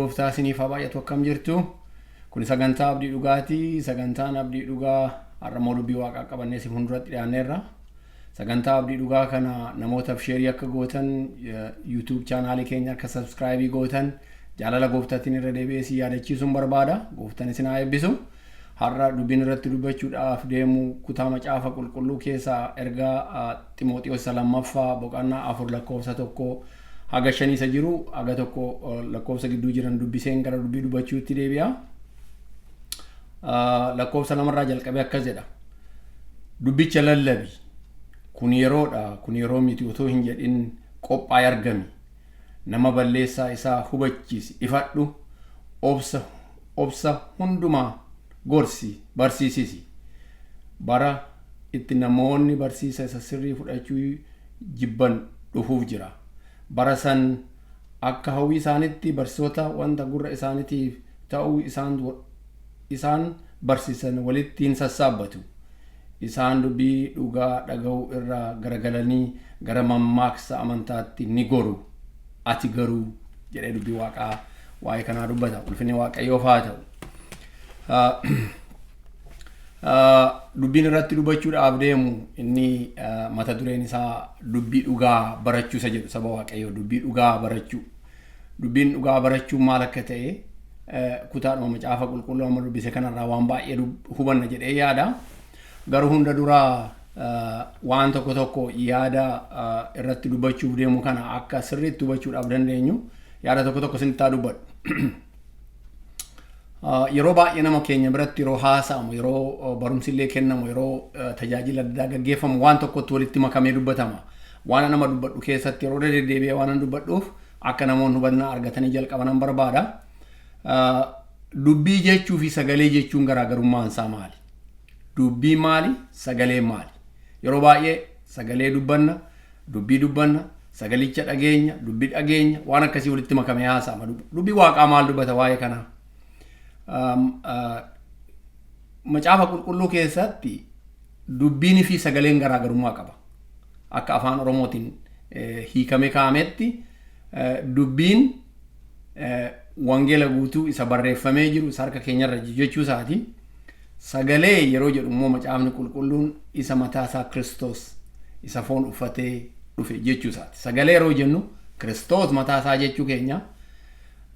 gooftaa isiniif haa baay'atu akkam jirtu. Kun sagantaa abdii dhugaatii, sagantaan abdii dhugaa har'a dubbii waaqaa qabannee si fuulduratti dhiyaanneerra. Sagantaa abdii dhugaa kana namootaaf sheerii akka gootan, YouTube chaanaalii keenya akka subscribe gootan, jaalala gooftaatiin irra deebi'ee si yaadachiisuun barbaada. Gooftaan isin haa eebbisu. Har'a dubbiin irratti dubbachuudhaaf deemu kutaa macaafa qulqulluu keessaa ergaa Ximooxiyoos lammaffaa boqonnaa 4 lakkoofsa 1 haga 5 isa jiru, haga 1 lakkoofsa gidduu jiran dubbiseen gara dubbii dubbachuutti deebi'a. Lakkoofsa 2 irraa jalqabee akkas jedha. Dubbicha lallabi. Kun yeroodha, kun yeroo miti utuu hin jedhin qophaa'ii argami. Nama balleessaa isaa hubachiisi, ifadhu, obsa hundumaan gorsi, barsiisis. Bara itti namoonni barsiisa isa sirrii fudhachuu jibban dhufuuf jira. Bara san akka hawwii isaanitti barsiisota wanta gurra isaaniitiif ta'uu isaan barsiisan walitti hin sassaabbatu. Isaan dubbii dhugaa dhaga'uu irraa garagalanii gara mammaaksa amantaatti ni goru. Ati garuu jedhee dubbii waaqaa waa'ee kanaa dubbata. Ulfinni waaqayyoof haa ta'u. Dubbiin irratti dubbachuudhaaf deemu inni mata dureen isaa dubbii dhugaa barachuu isa jedhu saba waaqayyoo dubbii dhugaa barachuu. Dubbiin dhugaa barachuu maal akka ta'e kutaadhuma macaafa qulqulluu amma dubbise kanarraa waan baay'ee hubanna jedhee yaada. Garuu hunda duraa waan tokko yaada irratti dubbachuuf deemu kana akka sirriitti hubachuudhaaf dandeenyu yaada tokko isinitti dubbadhu. Yeroo baay'ee nama keenya biratti yeroo haasa'amu, yeroo barumsillee kennamu, yeroo tajaajila addaa gaggeeffamu waan tokkotti walitti makamee dubbatama. Waan nama dubbadhu keessatti yeroo deddeebi'ee waan dubbadhuuf akka namoonni hubannaa argatanii jalqabanan barbaada. Dubbii jechuu fi sagalee jechuun garaagarummaan isaa maali? Dubbii maali? Sagalee maali? Yeroo baay'ee sagalee dubbanna, dubbii dubbanna, sagalicha dhageenya, dubbii dhageenya, waan akkasii walitti makamee haasa'ama. Dubbii waaqaa maal dubbata waa'ee kanaa? Macaafa qulqulluu keessatti dubbiin fi sagaleen garaagarummaa qaba. Akka afaan Oromootiin hiikamee kaa'ametti dubbiin wangeela guutuu isa barreeffamee jiru isa harka keenyarra jechuu isaati. Sagalee yeroo jedhu immoo macaafni qulqulluun isa mataa isaa Kiristoos isa foon uffatee dhufe jechuu isaati. Sagalee yeroo jennu Kiristoos mataa isaa jechuu keenya.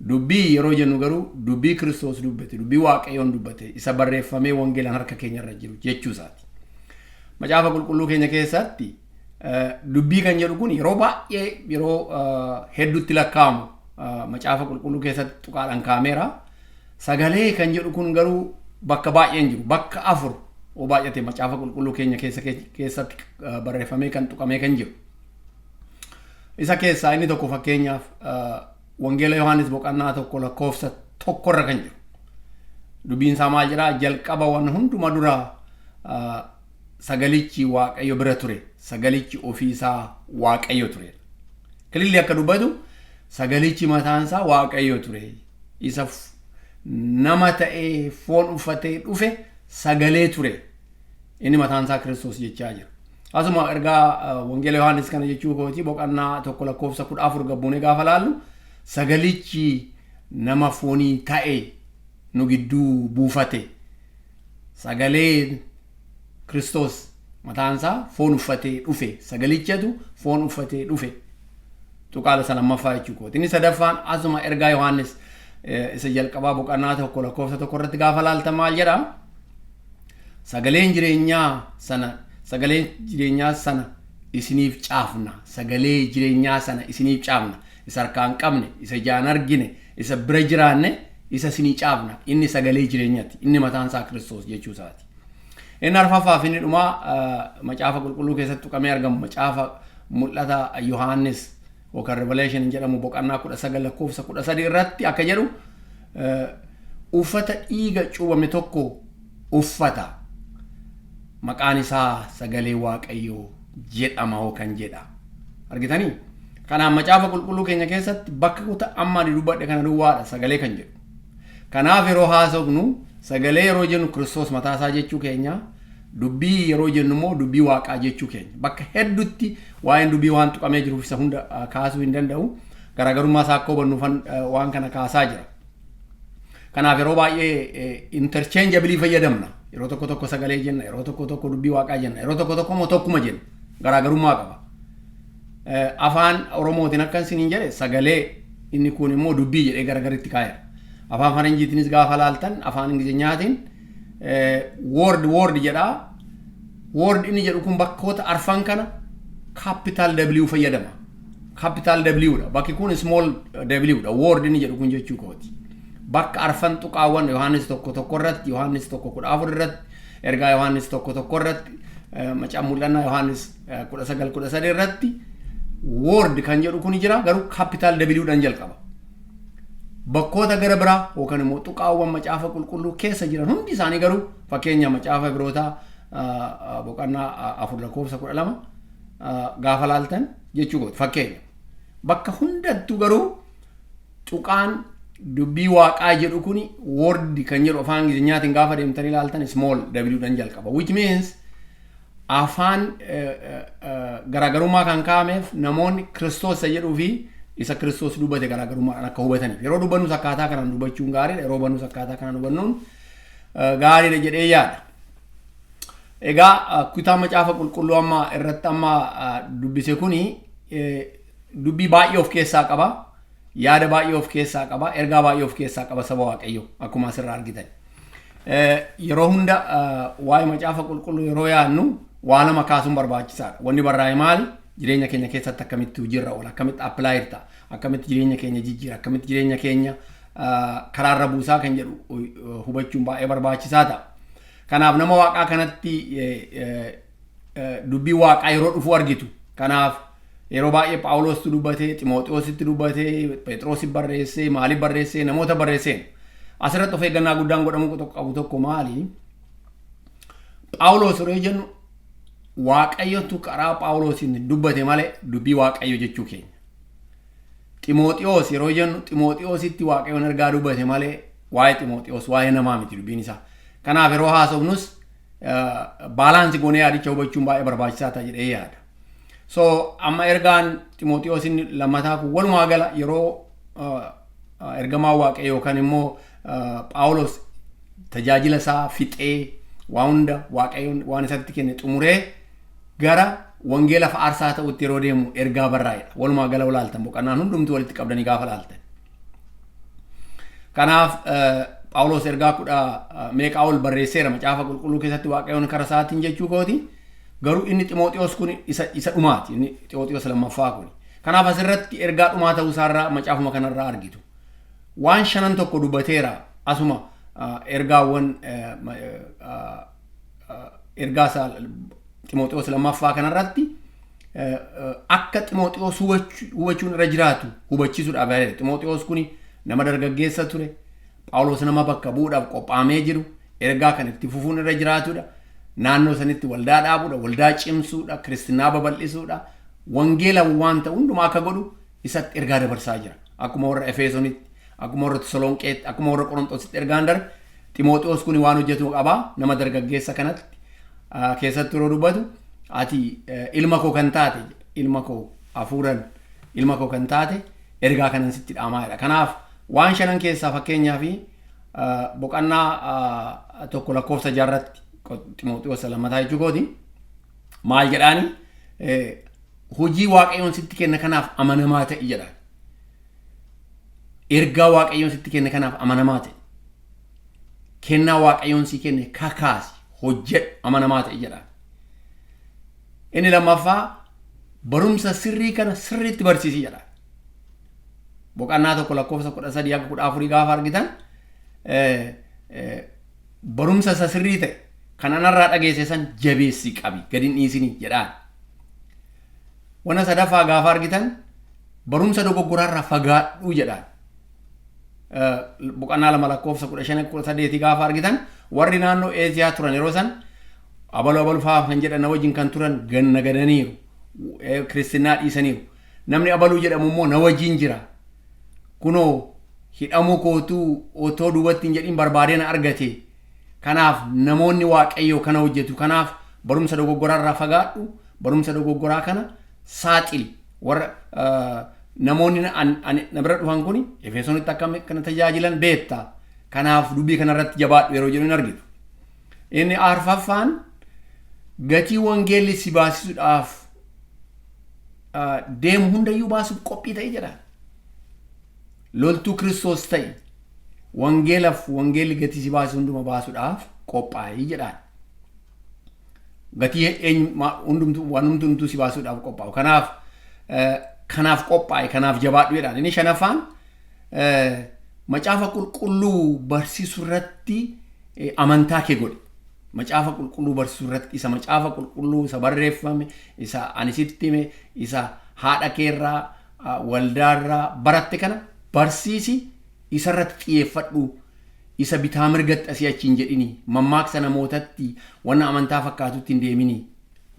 Dubbii yeroo jennu garuu dubbii Kiristoos dubbate, dubbii waaqayyoon dubbate isa barreeffamee wangeelaan harka keenyarra jiru jechuu isaati. Macaafa qulqulluu keenya keessatti dubbii kan jedhu kun yeroo baay'ee yeroo hedduutti lakkaa'amu macaafa qulqulluu keessatti tuqaadhaan kaameera. Sagalee kan jedhu kun garuu bakka baay'een jiru, bakka 4 oo baay'ate macaafa qulqulluu keenya keessatti barreeffamee kan tuqamee kan jiru. Isa keessaa inni tokko fakkeenyaaf wangeela Yohaannis boqonnaa 1 lakkoofsa 1 irra kan jiru. Dubbiin isaa maal jedhaa? Jalqaba waan hunduma dura sagalichi waaqayyo bira ture. Sagalichi ofii isaa waaqayyo ture. Kililli akka dubbatu sagalichi mataan isaa waaqayyo ture. Isa nama ta'ee foon uffatee dhufe sagalee ture. Inni mataan isaa Kiristoos jechaa jira. Asuma ergaa wangeela Yohaannis kana jechuu kooti boqonnaa 1 lakkoofsa 14 gabbuunee gaafa laallu sagalichi nama foonii ta'e nu gidduu buufate. Sagalee Kiristoos mataan isaa foon uffatee dhufe. Sagalichatu foon uffatee dhufe. Tuqaala sana lammaffaa jechuu kooti. Inni sadaffaan asuma ergaa Yohaannis isa jalqabaa boqonnaa 1 lakkoofsa 1 irratti gaafa laaltan maal jedha? Sagaleen jireenyaa sana isiniif caafna. Sagalee jireenyaa sana isiniif caafna. Isa harkaan qabne, isa ijaan argine, isa bira jiraanne, isa isinii caafna. Inni sagalee jireenyaati. Inni mataan isaa Kiristoos jechuu isaati. Inni arfaffaaf inni dhumaa macaafa qulqulluu keessatti tuqamee argamu macaafa mul'ata Yohaannis yookaan Revelation jedhamu boqonnaa 19 lakkoofsa 13 irratti akka jedhu uffata dhiiga cuubame tokko uffata. Maqaan isaa sagalee waaqayyoo jedhama yookaan jedha. Argitanii? Kanaaf macaafa qulqulluu keenya keessatti bakka kutaa amma dubbadhe kana duwwaadha sagalee kan jedhu. Kanaaf yeroo haasofnu sagalee yeroo jennu Kiristoos mataa isaa jechuu keenya, dubbii yeroo jennu immoo dubbii waaqaa jechuu keenya. Bakka hedduutti waa'een dubbii waan tuqamee jiruuf isa hunda kaasuu hin danda'u. Garaagarummaa isaa akka hubannuuf waan kana kaasaa jira. Kanaaf yeroo baay'ee interchangeably fayyadamna. Yeroo tokko sagalee jenna, yeroo tokko dubbii waaqaa jenna, yeroo tokko immoo tokkuma jenna. Garaagarummaa qaba. Afaan Oromootiin akkan isiniin jedhe sagalee inni kun immoo dubbii jedhee garagaritti kaa'eera. Afaan Faranjiitiinis gaafa laaltan afaan Ingilizinyaatiin word jedhaa. Word inni jedhu kun bakkoota arfan kana capital W fayyadama. Capital W dha. Bakki kun small W dha. Word inni jedhu kun jechuu kooti. Bakka arfan tuqaawwan Yohaannis tokko irratti, Yohaannis 1:14 irratti, ergaa Yohaannis tokko irratti, macaa mul'annaa Yohaannis 19:13 irratti word kan jedhu kun jira garuu capital W dhaan jalqaba. Bakkoota gara biraa yookaan immoo tuqaawwan macaafa qulqulluu keessa jiran hundi isaanii garuu fakkeenya macaafa birootaa boqonnaa 4:12 gaafa laaltan jechuu kooti. Fakkeenya bakka hundattuu garuu tuqaan dubbii waaqaa jedhu kuni word kan jedhu afaan Ingilizinyaatiin gaafa deemtanii ilaaltan small W dhaan jalqaba. Which means afaan garaagarummaa kan kaa'ameef namoonni Kiristoos jedhuu fi isa Kiristoos dubbate garaagarummaa akka hubataniif. Yeroo dubbannu akkaataa kanaan dubbachuun gaariidha. Yeroo hubannu akkaataa kanaan hubannuun gaariidha jedhee yaada. Egaa kutaa macaafa qulqulluu amma irratti amma dubbise kuni dubbii baay'ee of keessaa qaba. Yaada baay'ee of keessaa qaba. Ergaa baay'ee of keessaa qaba saba Waaqayyoo akkuma asirraa argitan. Yeroo hunda waa'ee macaafa qulqulluu yeroo yaadnu waa lama kaasuun barbaachisaadha. Wanni barraa'e maali? Jireenya keenya keessatti akkamitti hojiirra oola, akkamitti apply ta'a, akkamitti jireenya keenya jijjiira, akkamitti jireenya keenya karaarra buusaa kan jedhu hubachuun baay'ee barbaachisaa ta'a. Kanaaf nama waaqaa kanatti dubbii waaqaa yeroo dhufu argitu. Kanaaf yeroo baay'ee Phaawulostu dubbatee, Ximooxiyoositti dubbatee, Phexroositti barreessee, maaliif barreessee, namoota barreesseen. Asirratti of eeggannaa guddaan godhamuu qabu tokko maali? Phaawulos yeroo jennu Waaqayyotu karaa Phaawulosiin dubbate malee dubbii Waaqayyo jechuu keenya. Ximooxiyoos yeroo jennu Ximooxiyoositti Waaqayyoon ergaa dubbate malee waa'ee Ximooxiyoos waa'ee namaa miti dubbiin isaa. Kanaaf yeroo haasofnus baalaansi goonee yaadicha hubachuun baay'ee barbaachisaa ta'a jedhee yaada. So amma ergaan Ximooxiyoosin lammataa kun walumaa gala yeroo ergamaa Waaqayyo yookaan immoo Phaawulos tajaajila isaa fixee waan hunda Waaqayyoon waan isatti kenne xumuree gara wangeela fa'aarsaa ta'utti yeroo deemu ergaa barraa'edha. Walumaa gala olaaltan boqonnaan hundumti walitti qabdanii gaafa laaltan. Kanaaf Phaawulos ergaa 10 meeqaa ol barreesseera macaafa qulqulluu keessatti Waaqayyoon karaa isaatiin jechuu kooti. Garuu inni Ximooxiyoos kun isa dhumaati. Inni Ximooxiyoos lammaffaa kun. Kanaaf asirratti ergaa dhumaa ta'uu isaarraa macaafuma kanarraa argitu. Waan shanan tokko dubbateera asuma ergaawwan ergaa Ximooxiyoos lammaffaa kanarratti akka Ximooxiyoos hubachuun irra jiraatu hubachiisuudhaaf yaadde. Ximooxiyoos kun nama dargaggeessa ture. Phaawulos nama bakka bu'uudhaaf qophaa'amee jiru. Ergaa kan itti fufuun irra jiraatudha. Naannoo sanitti waldaa dhaabuudha, waldaa cimsuudha, Kiristinnaa babal'isuudha. Wangeela waan ta'u hundumaa akka godhu isatti ergaa dabarsaa jira. Akkuma warra Efesoonitti, akkuma warra Tasalonqeetti, akkuma warra Qorontositti ergaan darbe. Ximooxiyoos kun waan hojjetu qaba nama dargaggeessa kanatti keessatti yeroo dubbatu ati ilma koo kan taate, ilma koo hafuuran ilma koo kan taate ergaa kanan sitti dhaamaadha. Kanaaf waan shanan keessaa fakkeenyaa fi boqonnaa tokko lakkoofsa 6 irratti Ximooxiyoos lammataa jechuu kooti maal jedhaani hojii Waaqayyoon sitti kenne kanaaf amanamaa ta'i jedhaan. Ergaa Waaqayyoon sitti kenne kanaaf amanamaa ta'i. Kennaa Waaqayyoon si kenne kakaasi hojjedhu amanamaa ta'i jedhaan. Inni lammaffaa barumsa sirrii kana sirriitti barsiisi jedhaan. Boqonnaa tokko lakkoofsa 13 akka 14 gaafa argitan barumsa isa sirrii ta'e kan anarraa dhageesse san jabeessi qabi gadi hin dhiisinii jedhaan. Wana sadaffaa gaafa argitan barumsa dogoggoraarraa fagaadhuu jedhaan. Boqonnaa 2 lakkoofsa 15-18 gaafa argitan warri naannoo Eesiyaa turan yeroo san abaluu fa'aa kan jedhan na wajjin kan turan ganna gadaniiru. Kiristinnaa dhiisaniiru. Namni abaluu jedhamu immoo na wajjin jira. Kunoo hidhamuu kootuu otoo duubatti hin jedhin barbaadee na argate. Kanaaf namoonni Waaqayyoo kana hojjetu. Kanaaf barumsa dogoggoraarraa fagaadhu. Barumsa dogoggoraa kana saaxili. Warra namoonni na bira dhufan kun Efesoonitti akkam kana tajaajilan beektaa. Kanaaf dubbii kanarratti jabaadhu yeroo jedhu hin argitu. Inni arfaffaan gatii wangeelli si baasisuudhaaf deemu hundayyuu baasuuf qophii ta'e jedha. Loltuu Kiristoos ta'e wangeelli gatii si baasu hunduma baasuudhaaf qophaa'ii jedhaan. Gatii waan hundumtuu si baasuudhaaf qophaa'u. Kanaaf qophaa'e, kanaaf jabaadhu jedhaan. Inni shanaffaan macaafa qulqulluu barsiisuu irratti amantaa kee godhi. Macaafa qulqulluu barsiisuu irratti isa macaafa qulqulluu isa barreeffame, isa ani sitti hime, isa haadha keerraa waldaarraa baratte kana barsiisi, isa irratti xiyyeeffadhu. Isa bitaa mirgatti asii achiin jedhini, mammaaksa namootatti wanna amantaa fakkaatutti hin deemini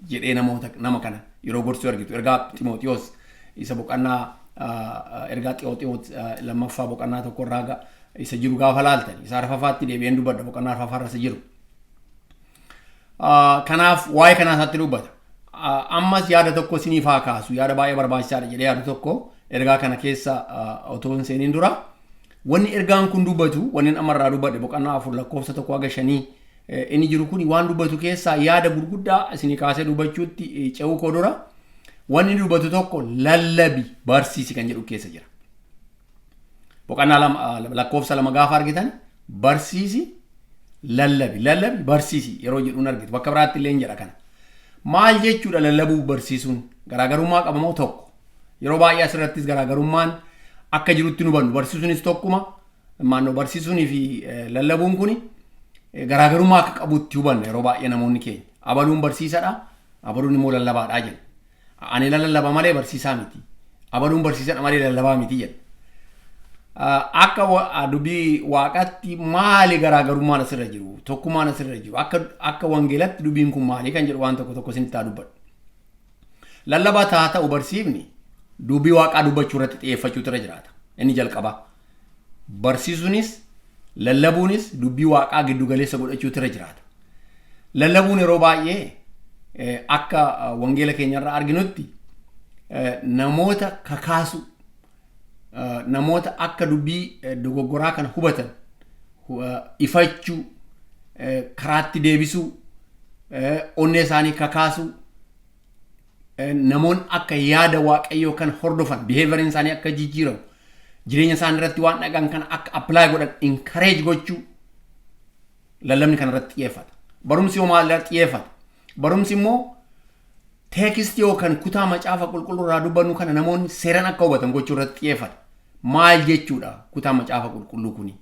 jedhee nama kana yeroo gorsuu argitu. Ergaa Ximootiyoos isa boqonnaa ergaa Ximootiyoos lammaffaa boqonnaa tokko irraa isa jiru gaafa laaltan isa arfaffaatti deebi'een dubbadha boqonnaa arfaffaarra isa jiru. Kanaaf waa'ee kanaasatti dubbata. Ammas yaada tokko isiniif haa kaasu, yaada baay'ee barbaachisaadha jedhee yaadu tokko ergaa kana keessa otoo hin seeniin dura. Wanni ergaan kun dubbatu, wanni amarraa dubbadhe boqonnaa 4 lakkoofsa 1-5 inni jiru kun waan dubbatu keessaa yaada gurguddaa isinii kaasee dubbachuutti ce'uu koo dura wanni dubbatu tokko lallabi barsiisi kan jedhu keessa jira. Boqonnaa lakkoofsa 2 gaafa argitan barsiisi lallabi barsiisi yeroo jedhuun argitu. Bakka biraatti illee jedha kana. Maal jechuudha lallabuu barsiisuun? Garaagarummaa qaba moo tokko? Yeroo baay'ee asirrattis garaagarummaan akka jirutti nu hubannu. Barsiisuunis tokkuma, maannoo barsiisuunii fi lallabuun kuni garaagarummaa akka qabutti hubanna yeroo baay'ee namoonni keenya. Abaluun barsiisadha, abaluun immoo lallabaadha jedha. Ani lallaba malee barsiisaa miti. Abaluun barsiisadha malee lallabaa miti jedha. Akka dubbii waaqatti maali garaagarummaan asirra jiru? Tokkummaan asirra jiru. Akka wangeelatti dubbiin kun maali kan jedhu waan tokko isinitti haa dubbadhu. Lallabaa ta'uu barsiifni dubbii waaqaa dubbachuu irratti xiyyeeffachuutu irra jiraata. Inni jalqaba. Barsiisuunis lallabuunis dubbii waaqaa giddu galeessa godhachuutu irra jiraata. Lallabuun yeroo baay'ee akka wangeela keenyarraa arginutti namoota kakaasu, namoota akka dubbii dogoggoraa kana hubatan ifachuu, karaatti deebisuu, onnee isaanii kakaasu, namoonni akka yaada waaqayyoo kan hordofan, behavioriin isaanii akka jijjiiramu, jireenya isaanii irratti waan dhagan kana akka apply godhan encourage gochuu lallabni kana irratti xiyyeeffata. Barumsi maal irratti xiyyeeffata? Barumsi immoo teekistii yookaan kutaa macaafa qulqulluu irraa dubbannu kana namoonni seeraan akka hubatan gochuu irratti xiyyeeffata. Maal jechuudha kutaa macaafa qulqulluu kuni?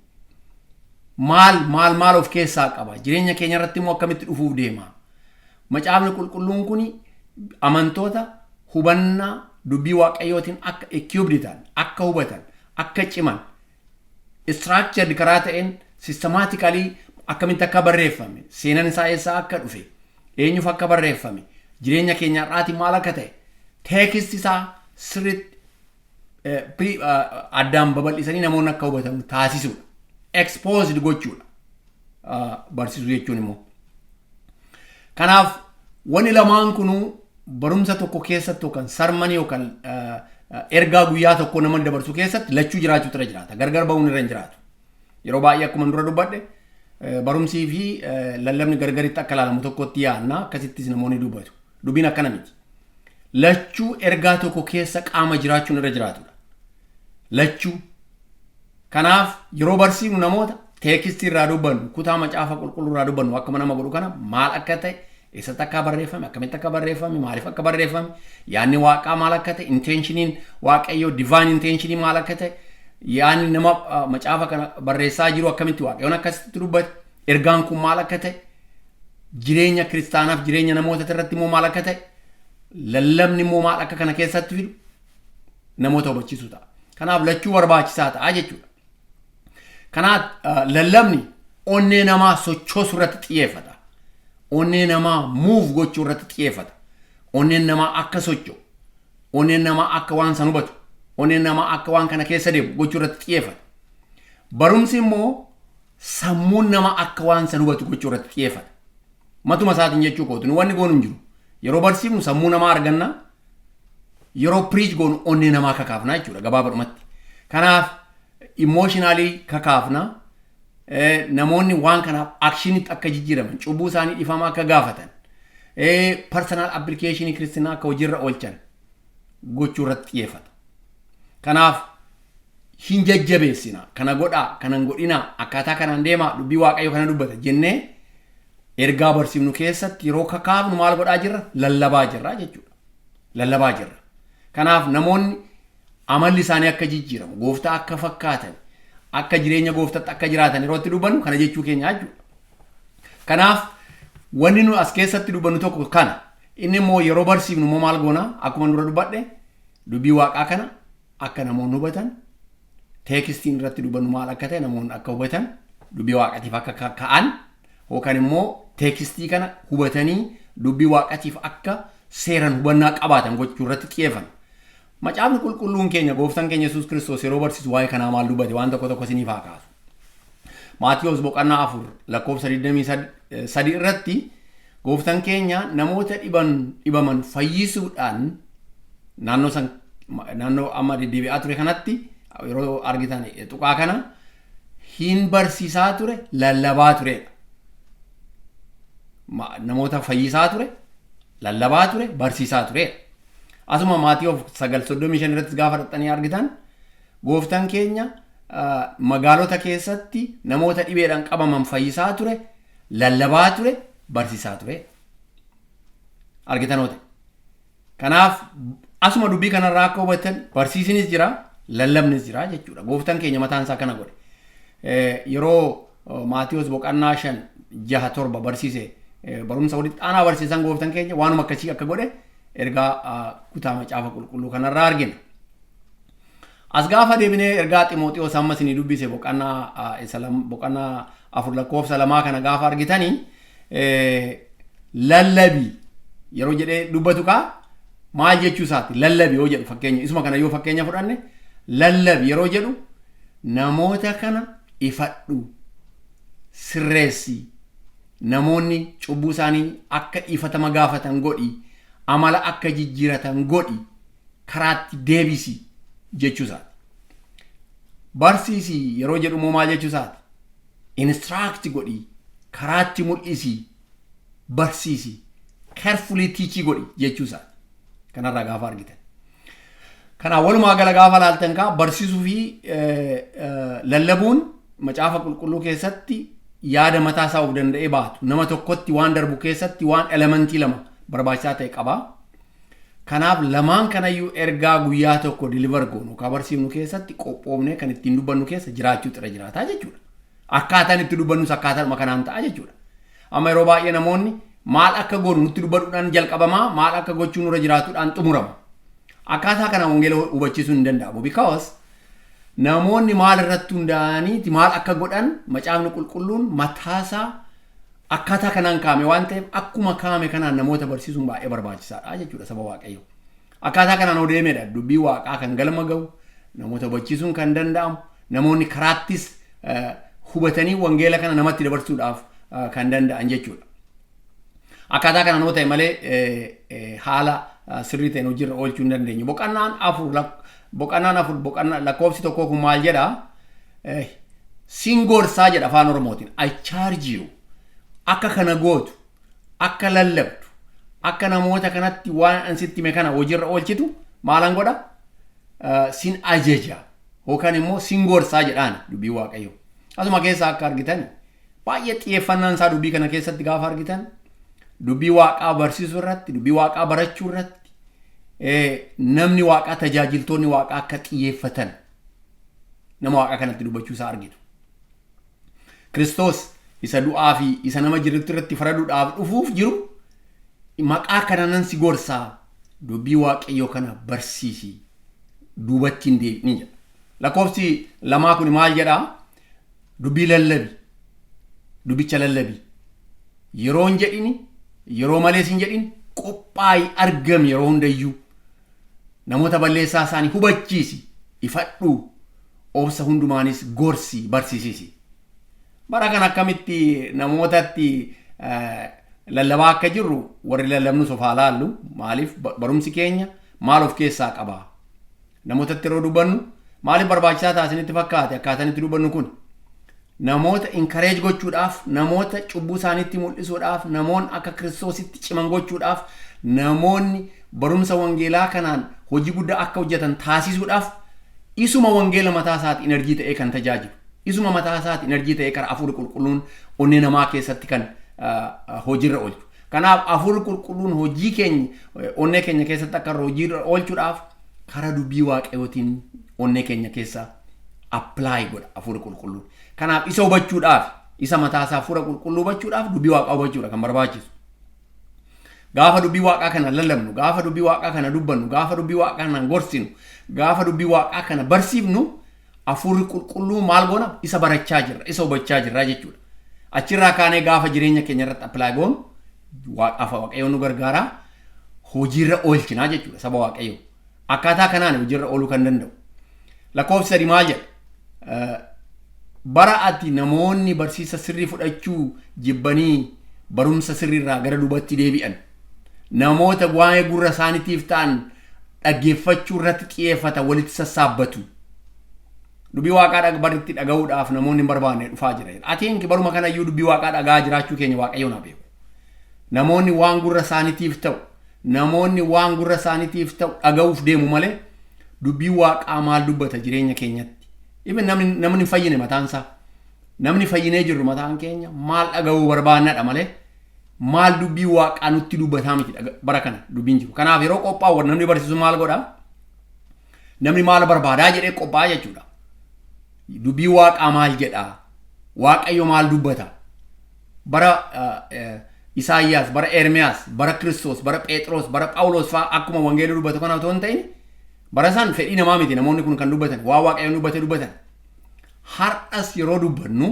Maal of keessaa qaba? Jireenya keenya irratti immoo akkamitti dhufuuf deema? Macaafni qulqulluun kuni amantoota hubannaa dubbii waaqayyootiin akka equipped ta'an, akka hubatan, akka ciman, structured karaa ta'een systematically akkamitti akka barreeffame, seenaan isaa eessaa akka dhufe, eenyuuf akka barreeffame, jireenya keenya irraati maal akka ta'e, teekistii isaa sirriitti addaan babal'isanii namoonni akka hubatan taasisuudha. Exposed gochuudha. Barsiisuu jechuun immoo. Kanaaf wanni lamaan kunuu barumsa tokko keessatti yookaan sarmanii yookaan ergaa guyyaa tokko nama dabarsuu keessatti lachuu jiraachuutu irra jiraata. Gargar ba'uun irra hin jiraatu. Yeroo baay'ee akkuma dura dubbadhe barumsii fi lallabni gargaritti akka ilaalamu tokkotti yaadna akkasittis namoonni dubbatu. Dubbiin akkana miti. Lachuu ergaa tokko keessa qaama jiraachuun irra jiraatudha. Lachuu. Kanaaf yeroo barsiifnu namoota teekistii irraa dubbannu, kutaa macaafa qulqulluu irraa dubbannu akkuma nama godhu kana maal akka ta'e, eessatti akka barreeffame, akkamitti akka barreeffame, maaliif akka barreeffame, yaadni waaqaa maal akka ta'e, intentioniin waaqayyoo divine intentionii maal akka ta'e, yaadni nama macaafa kana barreessaa jiru akkamitti waaqayyoon akkasitti dubbate, ergaan kun maal akka ta'e, jireenya kiristaanaaf jireenya namoota irratti immoo maal akka ta'e, lallabni immoo maal akka kana keessatti fidu namoota hubachiisuu ta'a. Kanaaf lachuu barbaachisaa ta'a jechuudha. Kanaaf lallabni onnee namaa sochoosuu irratti xiyyeeffata. Onnee namaa move gochuu irratti xiyyeeffata. Onneen namaa akka socho'u, onneen namaa akka waan san hubatu, onneen namaa akka waan kana keessa deemu gochuu irratti xiyyeeffata. Barumsi immoo sammuun namaa akka waan san hubatu gochuu irratti xiyyeeffata. Matuma isaatiin jechuu kootu wanni goonu hin jiru. Yeroo barsiifnu sammuu namaa arganna, yeroo preach goonu onnee namaa kakaafna jechuudha gabaabadhumatti. Kanaaf emotionally kakaafna, namoonni waan kanaaf akshinitti akka jijjiiraman, cubbuu isaanii dhiifama akka gaafatan, personal application kiristaanaa akka hojiirra oolchan gochuu irratti xiyyeeffata. Kanaaf hin jajjabeessina, kana godhaa, kanan godhinaa, akkaataa kanaan deemaa, dubbii Waaqayyoo kana dubbata jennee ergaa barsiifnu keessatti yeroo kakaafnu maal godhaa jirra? Lallabaa jirra jechuudha. Lallabaa jirra. Kanaaf namoonni amalli isaanii akka jijjiiramu, gooftaa akka fakkaatan, akka jireenya gooftaatti akka jiraatan yeroo itti dubbannu kana jechuu keenya jechuudha. Kanaaf wanni nu as keessatti dubbannu tokko kana. Inni immoo yeroo barsiifnu immoo maal goonaa? Akkuma dura dubbadhe dubbii Waaqaa kana akka namoonni hubatan, teekstiin irratti dubbannu maal akka ta'e namoonni akka hubatan, dubbii Waaqatiif akka ka'an yookaan immoo teekstii kana hubatanii dubbii Waaqatiif akka seeran hubannaa qabaatan gochuu irratti xiyyeeffanna. Macaafni qulqulluun keenya gooftaan keenya Yesuus Kiristoos yeroo barsiisu waa'ee kanaa maal dubbate waan tokko isiniif haa kaasu. Maatiyos boqonnaa 4 lakkoofsa 23 irratti gooftaan keenya namoota dhibaman fayyisuudhaan naannoo amma deddeebi'aa ture kanatti yeroo argitan tuqaa kana hin barsiisaa ture, lallabaa turedha. Namoota fayyisaa ture, lallabaa ture, barsiisaa turedha. Asuma Maatiyos 9:35 irratti gaafa dhaxxanii argitan gooftaan keenya magaalota keessatti namoota dhibeedhaan qabaman fayyisaa ture, lallabaa ture, barsiisaa ture. Argitanoota. Kanaaf asuma dubbii kanarraa akka hubatan barsiisinis jira, lallabnis jira jechuudha. Gooftaan keenya mataan isaa kana godhe. Yeroo Maatiyos boqonnaa 5:6-7 barsiise barumsa walitti aanaa barsiisan gooftaan keenya waanuma akkasii akka godhe ergaa kutaa macaafa qulqulluu kanarraa argina. As gaafa deebinee ergaa Ximooxiyoos amma isinii dubbise boqonnaa 4 lakkoofsa 2 kana gaafa argitanii lallabi yeroo jedhee dubbatu kaa maal jechuu isaati? Lallabi yoo jedhu fakkeenya isuma kana yoo fakkeenya fudhanne lallabi yeroo jedhu namoota kana ifadhu, sirreessi, namoonni cubbuu isaanii akka dhiifatama gaafatan godhi, amala akka jijjiiratan godhi, karaatti deebisi jechuu isaati. Barsiisi yeroo jedhu immoo maal jechuu isaati? Instruct godhi, karaatti mul'isi, barsiisi, carefully teach godhi jechuu isaati. Kanarraa gaafa argitan. Kana walumaa gala gaafa laaltan kaa barsiisuu fi lallabuun macaafa qulqulluu keessatti yaada mataa isaa of danda'ee baatu. Nama tokkotti waan darbu keessatti waan elementii lama barbaachisaa ta'e qaba. Kanaaf lamaan kanayyuu ergaa guyyaa tokko deliver goonu ka barsiifnu keessatti qophoofnee kan ittiin dubbannu keessa jiraachuu xira jiraataa jechuudha. Akkaataan itti dubbannus akkaataa kanaan ta'a jechuudha. Amma yeroo baay'ee namoonni maal akka goonu nutti dubbaduudhaan jalqabamaa, maal akka gochuu nurra jiraatuudhaan xumurama. Akkaataa kana wangeela hubachiisuu hin danda'amu. Because namoonni maal irratti hundaa'aniiti maal akka godhan macaafni qulqulluun mataasaa akkaataa kanaan kaame waan ta'eef akkuma kaame kanaan namoota barsiisuun baay'ee barbaachisaadha jechuudha saba Waaqayyoo. Akkaataa kanaan odeemedha dubbii Waaqaa kan galma ga'u, namoota hubachiisuun kan danda'amu, namoonni karaattis hubatanii wangeela kana namatti dabarsuudhaaf kan danda'an jechuudha. Akkaataa kanaan yoo ta'e malee haala sirrii ta'een hojiirra oolchuu hin dandeenyu. Boqonnaan afur lakkoofsi tokko kun maal jedhaa? Sin gorsaa jedha afaan Oromootiin. I charge you. Akka kana gootu, akka lallabdu, akka namoota kanatti waan ansitti hime kana hojiirra oolchitu maalan godha? Sin ajaja yookaan immoo sin gorsaa jedhaan dubbii Waaqayyoo. Asuma keessaa akka argitan baay'ee xiyyeeffannaan isaa dubbii kana keessatti gaafa argitan dubbii Waaqaa barsiisuu irratti, dubbii Waaqaa barachuu irratti namni Waaqaa tajaajiltoonni Waaqaa akka xiyyeeffatan nama Waaqaa kanatti dubbachuu isaa argitu. Kiristoos isa du'aa fi isa nama jirutti irratti faraduudhaaf dhufuuf jiru maqaa kanaan si gorsaa dubbii Waaqayyoo kana barsiisi duubatti hin deebi'in jedha. Lakkoofsi 2 kun maal jedhaa? Dubbii lallabi, dubbicha lallabi. Yeroo hin jedhini, yeroo malees hin jedhin, qophaa'ii argami yeroo hundayyuu. Namoota balleessaa isaanii hubachiisi, ifadhu, obsa hundumaanis gorsi, barsiisisi. Bara kan akkamitti namootatti lallabaa akka jirru warri lallabnus of haa laallu. Maaliif barumsi keenya maal of keessaa qaba? Namootatti yeroo dubbannu maaliif barbaachisaa ta'a isinitti fakkaate akkaataan itti dubbannu kun? namoota encourage gochuudhaaf, namoota cubbuu isaaniitti mul'isuudhaaf, namoonni akka Kiristoositti ciman gochuudhaaf, namoonni barumsa wangeelaa kanaan hojii guddaa akka hojjetan taasisuudhaaf isuma wangeela mataa isaati enerjii ta'ee kan tajaajilu. Isuma mataa isaati enerjii ta'ee karaa hafuura qulqulluun onnee namaa keessatti kan hojiirra oolchu. Kanaaf hafuurri qulqulluun hojii keenya onnee keenya keessatti akka hojiirra oolchuudhaaf karaa dubbii waaqayyootiin onnee keenya keessa apply godha hafuura qulqulluun. Kanaaf isa hubachuudhaaf, isa mataa isaa hafuura qulqulluu hubachuudhaaf dubbii waaqaa hubachuudha kan barbaachisu. Gaafa dubbii waaqaa kana lallabnu, gaafa dubbii waaqaa kana dubbannu, gaafa dubbii waaqaa kana gorsinu, gaafa dubbii waaqaa kana barsiifnu, hafuurri qulqulluu maal goona? Isa barachaa jirra, isa hubachaa jirra jechuudha. Achirraa kaanee gaafa jireenya keenya irratti apply goonu waaqayyoon nu gargaara, hojiirra oolchinaa jechuudha saba waaqayyoo. Akkaataa kanaan hojiirra ooluu kan danda'u. Lakkoofsa 3 maal jedha? Bara ati namoonni barsiisa sirrii fudhachuu jibbanii barumsa sirriirraa gara duubatti deebi'an, namoota waa'ee gurra isaaniitiif ta'an dhaggeeffachuu irratti xiyyeeffatan walitti sassaabbatu. Dubbii waaqaa baritti dhaga'uudhaaf namoonni hin barbaanne dhufaa jira. Ati baruma kana iyyuu dubbii waaqaa dhagaa jiraachuu keenya waaqayyoon haa beeku. Namoonni waan gurra isaaniitiif ta'u, namoonni waan gurra isaaniitiif ta'u dhaga'uuf deemu malee dubbii waaqaa maal dubbata jireenya keenyatti. Even namni fayyine mataansaa, namni fayyinee jirru mataan keenya maal dhaga'uu barbaannadha malee maal dubbii waaqaa nutti dubbataa miti bara kana dubbiin jiru. Kanaaf yeroo qophaa'u namni barsiisu maal godhaa? Namni maal barbaadaa jedhee qophaa'a jechuudha. Dubbii waaqaa maal jedhaa? Waaqayyo maal dubbata? Bara Isaayyaas, bara Ermiyaas, bara Kiristoos, bara Phexros, bara Phaawulos fa'aa akkuma wangeelii dubbatu kanaaf otoo hin ta'in bara isaan fedhii namaa miti namoonni kun kan dubbatan waa waaqayyoon dubbatan. Har'as yeroo dubbannu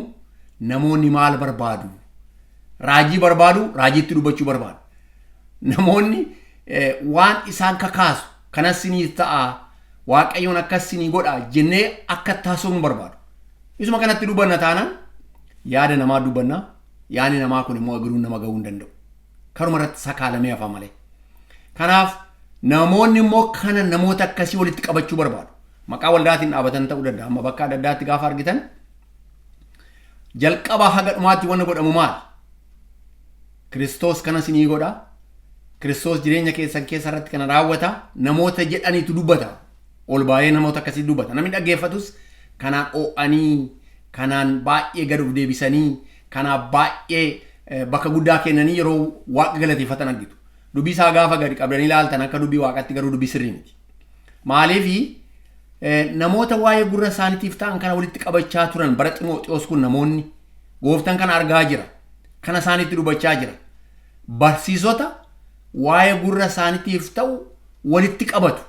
namoonni maal barbaadu? Raajii barbaadu, raajiitti dubbachuu barbaadu. Namoonni waan isaan kakaasu kanas sinii ta'a, waaqayyoon akkas sinii godha jennee akka taasifnu barbaadu. Isuma kanatti dubbanna taanaan yaada namaa dubbanna, yaani namaa kun immoo agaruu nama ga'uu hin danda'u. Karuma irratti sakaalamee hafa malee. Kanaaf namoonni immoo kana namoota akkasii walitti qabachuu barbaadu. Maqaa waldaatiin dhaabatan ta'uu danda'a. Amma bakka adda addaatti gaafa argitan jalqaba haga dhumaatti wanna godhamu maal? Kiristoos kana sinii godha. Kiristoos jireenya keessan keessa irratti kana raawwata. Namoota jedhaniitu dubbata. Ol baay'ee namoota akkasii dubbata. Namni dhaggeeffatus kanaan oo'anii, kanaan baay'ee gad of deebisanii, kanaan baay'ee bakka guddaa kennanii yeroo waaqa galateeffatan argitu. Dubbii isaa gaafa gadi qabdanii ilaaltan akka dubbii waaqatti garuu dubbii sirrii miti. Maaliif namoota waa'ee gurra isaaniitiif ta'an kana walitti qabachaa turan bara Ximooxiyoos kun namoonni gooftaan kana argaa jira. Kana isaaniitti dubbachaa jira. Barsiisota waa'ee gurra isaaniitiif ta'u walitti qabatu.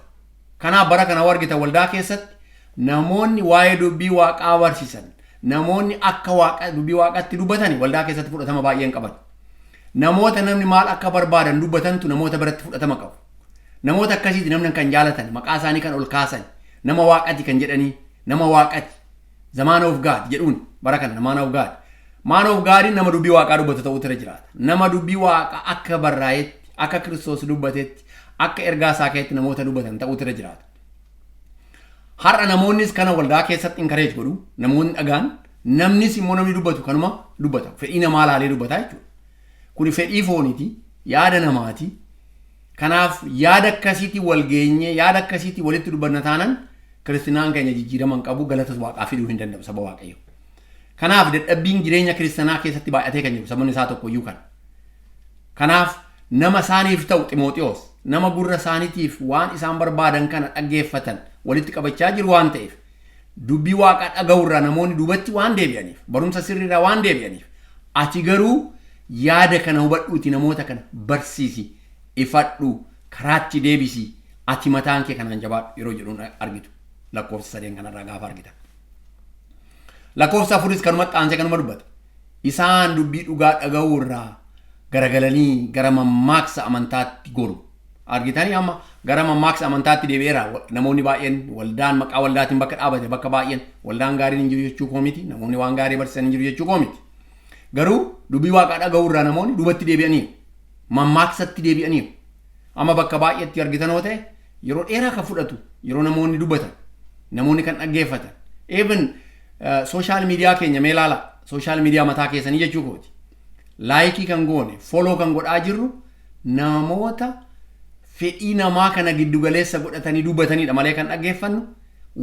Kanaaf bara kana argitan waldaa keessatti namoonni waa'ee dubbii waaqaa barsiisan, namoonni akka dubbii waaqatti dubbatan waldaa keessatti fudhatama baay'een qaban. Namoota namni maal akka barbaadan dubbatantu namoota biratti fudhatama qabu. Namoota akkasiiti namni kan jaalatan, maqaa isaanii kan ol kaasan, nama waaqati kan jedhanii, nama waaqati. The man of God jedhuun bara kana man of God. Man of God nama dubbii waaqaa dubbatu ta'uu irra jiraata. Nama dubbii waaqaa akka barraa'etti, akka Kiristoos dubbatetti, akka ergaa isaa keessatti namoota dubbatan ta'uu irra jiraata. Har'a namoonnis kana waldaa keessatti encourage godhu, namoonni dhagaan, namnis immoo namni dubbatu kanuma dubbata. Fedhii namaa laalee dubbataa jechuudha. Kuni fedhii fooniiti, yaada namaati. Kanaaf yaada akkasiitii wal geenye, yaada akkasiitii walitti dubbanna taanaan Kiristinaan keenya jijjiiraman qabu, galata waaqaa fiduu hin danda'u saba waaqayyo. Kanaaf dadhabbiin jireenya Kiristinaa keessatti baay'atee kan jiru sabni isaa tokko iyyuu kana. Kanaaf nama isaaniif ta'u Ximooxiyoos, nama gurra isaaniitiif waan isaan barbaadan kana dhaggeeffatan walitti qabachaa jiru waan ta'eef dubbii waaqaa dhaga'uurraa namoonni duubatti waan deebi'aniif, barumsa sirriirraa waan deebi'aniif ati garuu yaada kana hubadhuuti namoota kana barsiisi, ifadhu, karaatti deebisi, ati mataan kee kanaan jabaadhu yeroo jedhuun argitu. Lakkoofsa 3 kanarraa gaafa argitan. Lakkoofsa 4 kanumatti aansee kanuma dubbata. Isaan dubbii dhugaa dhaga'uurraa garagalanii gara mammaaksa amantaatti goru. Argitanii amma gara mammaaksa amantaatti deebi'eera. Namoonni baay'een waldaan maqaa waldaatiin bakka dhaabate bakka baay'een waldaan gaariin hin jiru jechuu koo miti. Namoonni waan gaarii barsiisan hin jiru jechuu koo miti. Garuu dubbii waaqaa dhaga'uurraa namoonni duubatti deebi'aniiru. Mammaaksatti deebi'aniiru. Amma bakka baay'eetti argitan yoo ta'e yeroo dheeraa kan fudhatu yeroo namoonni dubbatan, namoonni kan dhaggeeffatan. Even sooshaal miidiyaa keenya mee ilaala. Sooshaal miidiyaa mataa keessanii jechuu kooti. Laayikii kan goone, foloo kan godhaa jirru namoota fedhii namaa kana giddugaleessa godhatanii dubbatanidha malee kan dhaggeeffannu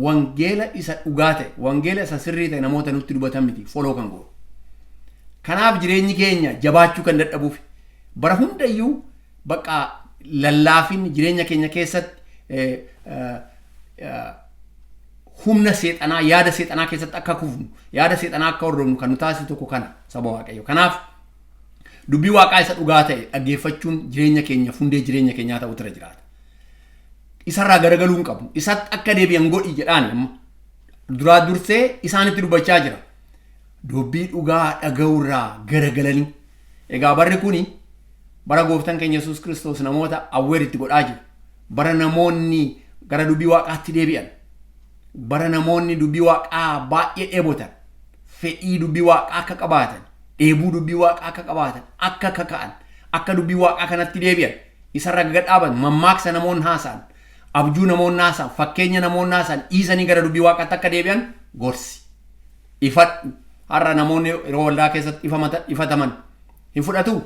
wangeela isa dhugaa ta'e, wangeela isa sirrii ta'e namoota nutti dubbatan miti foloo kan goone. Kanaaf jireenyi keenya jabaachuu kan dadhabuuf bara hundayyuu bakka lallaafin jireenya keenya keessatti humna seexanaa yaada seexanaa keessatti akka kufnu yaada seexanaa akka hordofnu kan nu taasisu tokko kana saba Waaqayyo. Kanaaf dubbii Waaqaa isa dhugaa ta'e dhaggeeffachuun jireenya keenya hundee jireenya keenyaa ta'uu irra jiraata. Isarraa garagaluu hin qabu. Isatti akka deebi'an godhi jedhaan amma duraa dursee isaanitti dubbachaa jira. Dubbii dhugaa dhaga'uurraa garagalanii. Egaa barri kuni bara gooftaan keenya Yesuus Kiristoos namoota awweeritti godhaa jiru. Bara namoonni gara dubbii Waaqaatti deebi'an. Bara namoonni dubbii Waaqaa baay'ee dheebotan. Fedhii dubbii Waaqaa akka qabaatan. Dheebuu dubbii Waaqaa akka qabaatan. Akka kaka'an. Akka dubbii Waaqaa kanatti deebi'an. Isarra gadhaaban. Mammaaksa namoonni haasa'an. Abjuu namoonni haasa'an. Fakkeenya namoonni haasa'an. Dhiisanii gara dubbii Waaqaatti akka deebi'an gorsi. Ifadhu. Har'a namoonni yeroo waldaa keessatti ifataman hin fudhatu.